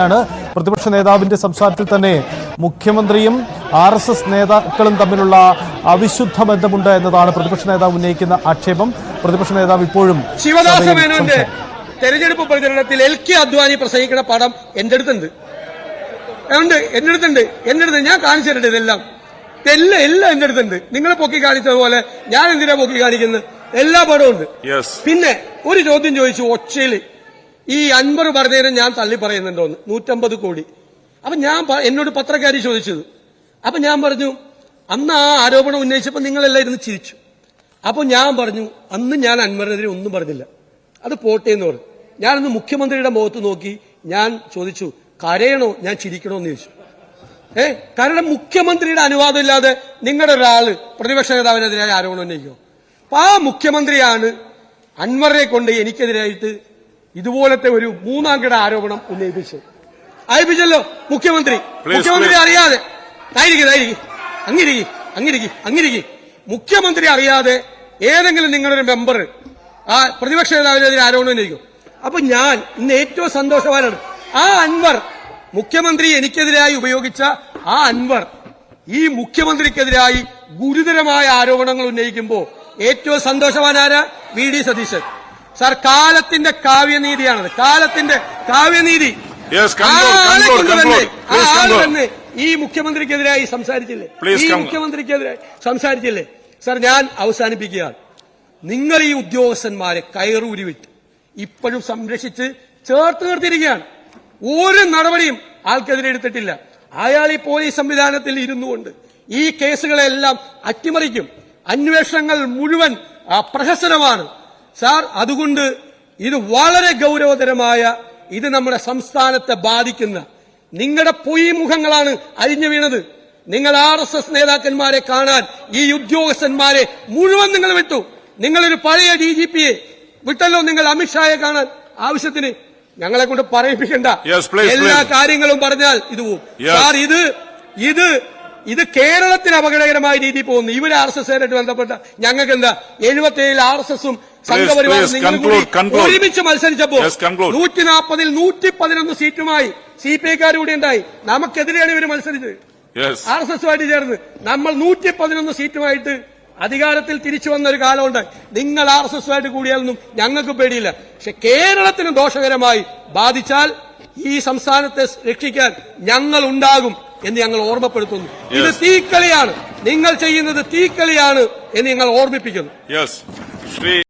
പ്രതിപക്ഷ നേതാവിന്റെ സംസാരത്തിൽ തന്നെ മുഖ്യമന്ത്രിയും RSS നേതാക്കളും തമ്മിലുള്ള അവിശുദ്ധ ബന്ധമുണ്ട് എന്നതാണ് പ്രതിപക്ഷ നേതാവ് ഉന്നയിക്കുന്ന ആക്ഷേപം. പ്രതിപക്ഷ നേതാവ് ഇപ്പോഴും ശിവദാസ മേനോന്റെ തെരഞ്ഞെടുപ്പ് പ്രചരണത്തിൽ LK അദ്വാനി പ്രസംഗിക്കുന്ന പടം എന്റെ അടുത്തുണ്ട്. ഞാൻ കാണിച്ചു തരട്ടെ. ഇതെല്ലാം എന്റെ അടുത്തുണ്ട്. നിങ്ങൾ പൊക്കി കാണിച്ചതുപോലെ ഞാൻ എന്തിനാ പൊക്കി കാണിക്കുന്നത്? എല്ലാ പടവും ഉണ്ട്. പിന്നെ ഒരു ചോദ്യം ചോദിച്ചു ഒച്ചയില്, ഈ അൻവർ പറഞ്ഞതിന് ഞാൻ തള്ളി പറയുന്നുണ്ടോന്ന്. 150 കോടി. അപ്പൊ ഞാൻ എന്നോട് പത്രക്കാരി ചോദിച്ചത്. അപ്പൊ ഞാൻ പറഞ്ഞു, അന്ന് ആ ആരോപണം ഉന്നയിച്ചപ്പോ നിങ്ങളെല്ലാം ഇരുന്ന് ചിരിച്ചു. അപ്പൊ ഞാൻ പറഞ്ഞു, അന്ന് ഞാൻ അൻവറിനെതിരെ ഒന്നും പറഞ്ഞില്ല, അത് പോട്ടെ എന്ന് പറഞ്ഞു. ഞാനന്ന് മുഖ്യമന്ത്രിയുടെ മുഖത്ത് നോക്കി ഞാൻ ചോദിച്ചു, കരയണോ ഞാൻ ചിരിക്കണോ എന്ന് ചോദിച്ചു. കാരണം മുഖ്യമന്ത്രിയുടെ അനുവാദം ഇല്ലാതെ നിങ്ങളുടെ ഒരാള് പ്രതിപക്ഷ നേതാവിനെതിരായ ആരോപണം ഉന്നയിക്കുമോ? അപ്പൊ ആ മുഖ്യമന്ത്രിയാണ് അൻവറിനെ കൊണ്ട് എനിക്കെതിരായിട്ട് ഇതുപോലത്തെ ഒരു മൂന്നാംകിട ആരോപണം അയപ്പിച്ചല്ലോ. മുഖ്യമന്ത്രി അറിയാതെ അങ്ങിരിക്കും മുഖ്യമന്ത്രി അറിയാതെ ഏതെങ്കിലും നിങ്ങളുടെ മെമ്പർ ആ പ്രതിപക്ഷ നേതാവിനെതിരെ ആരോപണം ഉന്നയിക്കും. അപ്പൊ ഞാൻ ഇന്ന് ഏറ്റവും സന്തോഷവാനാണ്. ആ അൻവർ, മുഖ്യമന്ത്രി എനിക്കെതിരായി ഉപയോഗിച്ച ആ അൻവർ ഈ മുഖ്യമന്ത്രിക്കെതിരായി ഗുരുതരമായ ആരോപണങ്ങൾ ഉന്നയിക്കുമ്പോൾ ഏറ്റവും സന്തോഷവാനാരാ? VD Satheesan sir. കാലത്തിന്റെ കാവ്യനീതിയാണത്, കാലത്തിന്റെ കാവ്യനീതി. ഈ മുഖ്യമന്ത്രിക്കെതിരായി സംസാരിച്ചില്ലേ? സാർ, ഞാൻ അവസാനിപ്പിക്കുകയാണ്. നിങ്ങൾ ഈ ഉദ്യോഗസ്ഥന്മാരെ കയറൂരി വിട്ട് ഇപ്പോഴും സംരക്ഷിച്ച് ചേർത്ത് നിർത്തിയിരിക്കുകയാണ്. ഒരു നടപടിയും ആൾക്കെതിരെ എടുത്തിട്ടില്ല. അയാൾ ഈ പോലീസ് സംവിധാനത്തിൽ ഇരുന്നുകൊണ്ട് ഈ കേസുകളെല്ലാം അട്ടിമറിക്കും. അന്വേഷണങ്ങൾ മുഴുവൻ പ്രഹസനമാണ് സാർ. അതുകൊണ്ട് ഇത് വളരെ ഗൗരവതരമായ, ഇത് നമ്മുടെ സംസ്ഥാനത്തെ ബാധിക്കുന്ന നിങ്ങളുടെ പൊയ്മുഖങ്ങളാണ് അരിഞ്ഞു വീണത്. നിങ്ങൾ RSS നേതാക്കന്മാരെ കാണാൻ ഈ ഉദ്യോഗസ്ഥന്മാരെ മുഴുവൻ നിങ്ങൾ വിട്ടു. നിങ്ങളൊരു പഴയ DGPയെ വിട്ടല്ലോ നിങ്ങൾ അമിത്ഷായെ കാണാൻ. ആവശ്യത്തിന് ഞങ്ങളെ കൊണ്ട് പറയിപ്പിക്കണ്ട. എല്ലാ കാര്യങ്ങളും പറഞ്ഞാൽ ഇത് പോവും സാർ. ഇത് കേരളത്തിന് അപകടകരമായ രീതിയിൽ പോകുന്നു. ഇവര് RSS-ആയിട്ട് ബന്ധപ്പെട്ട ഞങ്ങൾക്ക് എന്താ? 77 RSS-ഉം സംഘപരിവാറും ഒരുമിച്ച് മത്സരിച്ചപ്പോ 140-ൽ 111 സീറ്റുമായി CPI-ക്കാർ കൂടി ഉണ്ടായി. നമുക്കെതിരെയാണ് ഇവര് മത്സരിച്ചത്. RSS-ഉമായിട്ട് ചേർന്ന് നമ്മൾ 111 സീറ്റുമായിട്ട് അധികാരത്തിൽ തിരിച്ചു വന്ന ഒരു കാലമുണ്ട്. നിങ്ങൾ RSS-ഉമായിട്ട് കൂടിയാലൊന്നും ഞങ്ങൾക്ക് പേടിയില്ല. പക്ഷെ കേരളത്തിന് ദോഷകരമായി ബാധിച്ചാൽ ഈ സംസ്ഥാനത്തെ രക്ഷിക്കാൻ ഞങ്ങൾ ഉണ്ടാകും എന്ന് ഞങ്ങൾ ഓർമ്മപ്പെടുത്തുന്നു. ഇത് തീക്കളിയാണ്, നിങ്ങൾ ചെയ്യുന്നത് തീക്കളിയാണ് എന്ന് ഞങ്ങൾ ഓർമ്മിപ്പിക്കുന്നു.